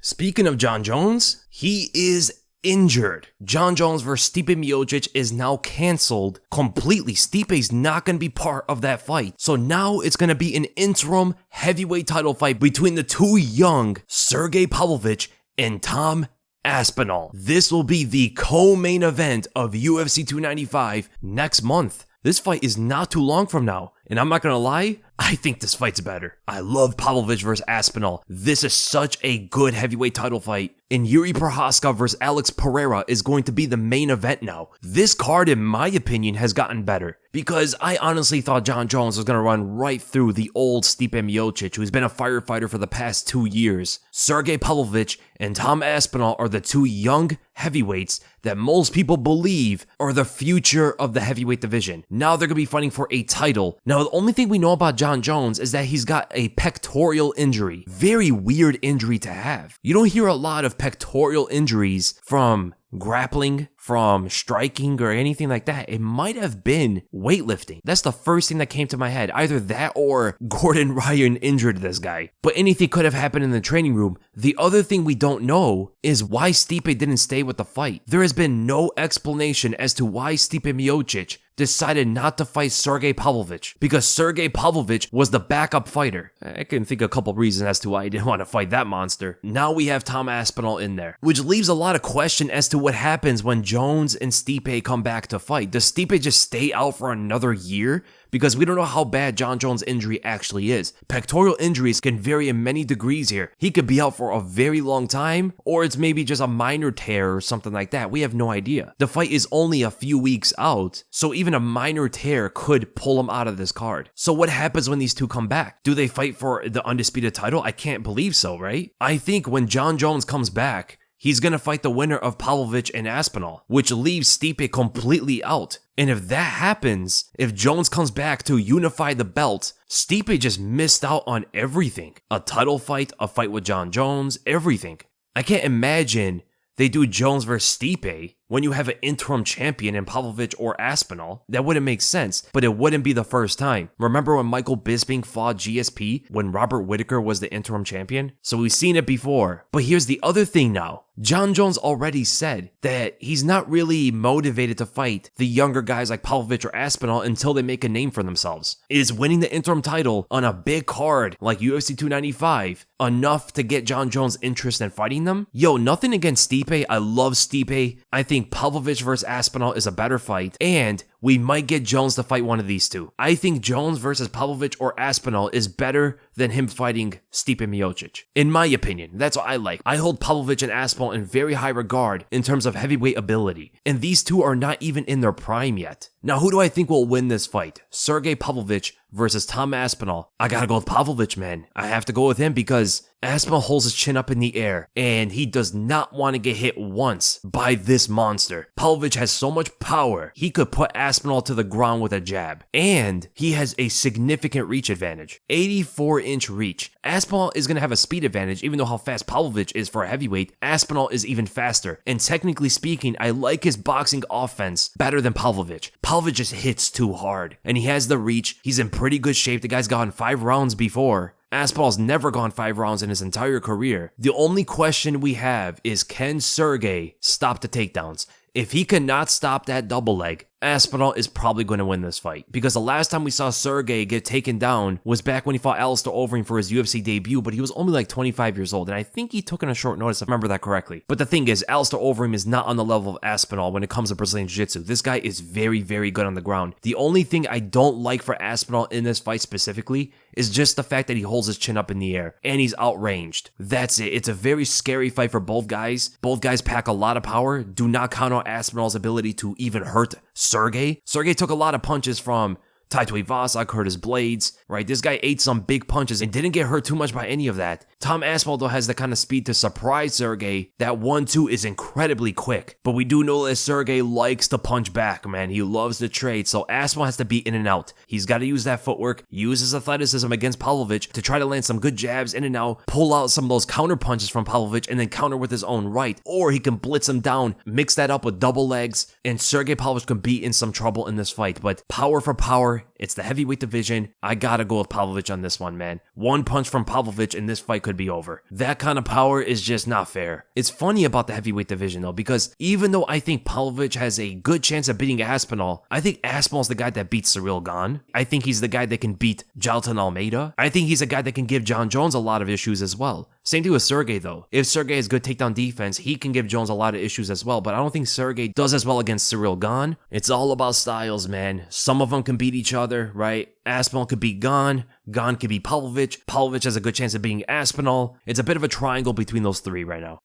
Speaking of Jon Jones, he is injured. Jon Jones versus Stipe Miocic is now canceled completely. Stipe's not going to be part of that fight. So now it's going to be an interim heavyweight title fight between the two young Sergei Pavlovich and Tom Aspinall. This will be the co-main event of UFC 295 next month. This fight is not too long from now, and I'm not gonna lie, I think this fight's better. I love Pavlovich versus Aspinall. This is such a good heavyweight title fight, and Jiri Prochazka versus Alex Pereira is going to be the main event now. This card, in my opinion, has gotten better, because I honestly thought Jon Jones was gonna run right through the old Stipe Miocic, who's been a firefighter for the past 2 years. Sergei Pavlovich and Tom Aspinall are the two young heavyweights that most people believe are the future of the heavyweight division. Now they're gonna be fighting for a title. Now the only thing we know about Jon Jones is that he's got a pectoral injury. Very weird injury to have. You don't hear a lot of pectoral injuries from grappling, from striking, or anything like that. It might have been weightlifting. That's the first thing that came to my head. Either that or Gordon Ryan injured this guy. But anything could have happened in the training room. The other thing we don't know is why Stipe didn't stay with the fight. There has been no explanation as to why Stipe Miocic decided not to fight Sergei Pavlovich, because Sergei Pavlovich was the backup fighter. I can think of a couple reasons as to why he didn't want to fight that monster. Now we have Tom Aspinall in there, which leaves a lot of question as to what happens when Jones and Stipe come back to fight. Does Stipe just stay out for another year? Because we don't know how bad Jon Jones' injury actually is. Pectoral injuries can vary in many degrees here. He could be out for a very long time, or it's maybe just a minor tear or something like that. We have no idea. The fight is only a few weeks out, so even a minor tear could pull him out of this card. So what happens when these two come back? Do they fight for the undisputed title? I can't believe so, right? I think when Jon Jones comes back, he's gonna fight the winner of Pavlovich and Aspinall, which leaves Stipe completely out. And if that happens, if Jones comes back to unify the belt, Stipe just missed out on everything. A title fight, a fight with Jon Jones, everything. I can't imagine they do Jones versus Stipe when you have an interim champion in Pavlovich or Aspinall. That wouldn't make sense, but it wouldn't be the first time. Remember when Michael Bisping fought GSP when Robert Whittaker was the interim champion? So we've seen it before. But here's the other thing now. Jon Jones already said that he's not really motivated to fight the younger guys like Pavlovich or Aspinall until they make a name for themselves. Is winning the interim title on a big card like UFC 295 enough to get Jon Jones' interest in fighting them? Yo, nothing against Stipe. I love Stipe. I think Pavlovich versus Aspinall is a better fight, and we might get Jones to fight one of these two. I think Jones versus Pavlovich or Aspinall is better than him fighting Stipe Miocic. In my opinion, that's what I like. I hold Pavlovich and Aspinall in very high regard in terms of heavyweight ability, and these two are not even in their prime yet. Now, who do I think will win this fight? Sergei Pavlovich versus Tom Aspinall. I gotta go with Pavlovich, man. I have to go with him because Aspinall holds his chin up in the air, and he does not want to get hit once by this monster. Pavlovich has so much power, he could put Aspinall to the ground with a jab, and he has a significant reach advantage. 84-inch reach. Aspinall is going to have a speed advantage, even though how fast Pavlovich is for a heavyweight, Aspinall is even faster, and technically speaking, I like his boxing offense better than Pavlovich. Pavlovich just hits too hard, and he has the reach. He's in pretty good shape. The guy's gone 5 rounds before. Aspinall's never gone 5 rounds in his entire career. The only question we have is, can Sergei stop the takedowns? If he cannot stop that double leg, Aspinall is probably going to win this fight, because the last time we saw Sergei get taken down was back when he fought Alistair Overeem for his UFC debut, but he was only like 25 years old, and I think he took in a short notice, if I remember that correctly. But the thing is, Alistair Overeem is not on the level of Aspinall when it comes to Brazilian Jiu-Jitsu. This guy is very, very good on the ground. The only thing I don't like for Aspinall in this fight specifically is just the fact that he holds his chin up in the air, and he's outranged. That's it. It's a very scary fight for both guys. Both guys pack a lot of power. Do not count out Aspinall's ability to even hurt Sergei. Sergei took a lot of punches from Tai Tuivasa, Curtis Blades, right? This guy ate some big punches and didn't get hurt too much by any of that. Tom Aspinall, though, has the kind of speed to surprise Sergei. That 1-2 is incredibly quick. But we do know that Sergei likes to punch back, man. He loves to trade, so Aspinall has to be in and out. He's got to use that footwork, use his athleticism against Pavlovich to try to land some good jabs in and out, pull out some of those counter punches from Pavlovich, and then counter with his own right. Or he can blitz him down, mix that up with double legs, and Sergei Pavlovich can be in some trouble in this fight. But power for power, power, it's the heavyweight division. I gotta go with Pavlovich on this one, man. One punch from Pavlovich and this fight could be over. That kind of power is just not fair. It's funny about the heavyweight division though, because even though I think Pavlovich has a good chance of beating Aspinall, I think Aspinall's the guy that beats Ciryl Gane. I think he's the guy that can beat Jailton Almeida. I think he's a guy that can give Jon Jones a lot of issues as well. Same thing with Sergei though. If Sergei has good takedown defense, he can give Jones a lot of issues as well, but I don't think Sergei does as well against Ciryl Gane. It's all about styles, man. Some of them can beat each other, right? Aspinall could beat Gane. Gane could beat Pavlovich. Pavlovich has a good chance of beating Aspinall. It's a bit of a triangle between those three right now.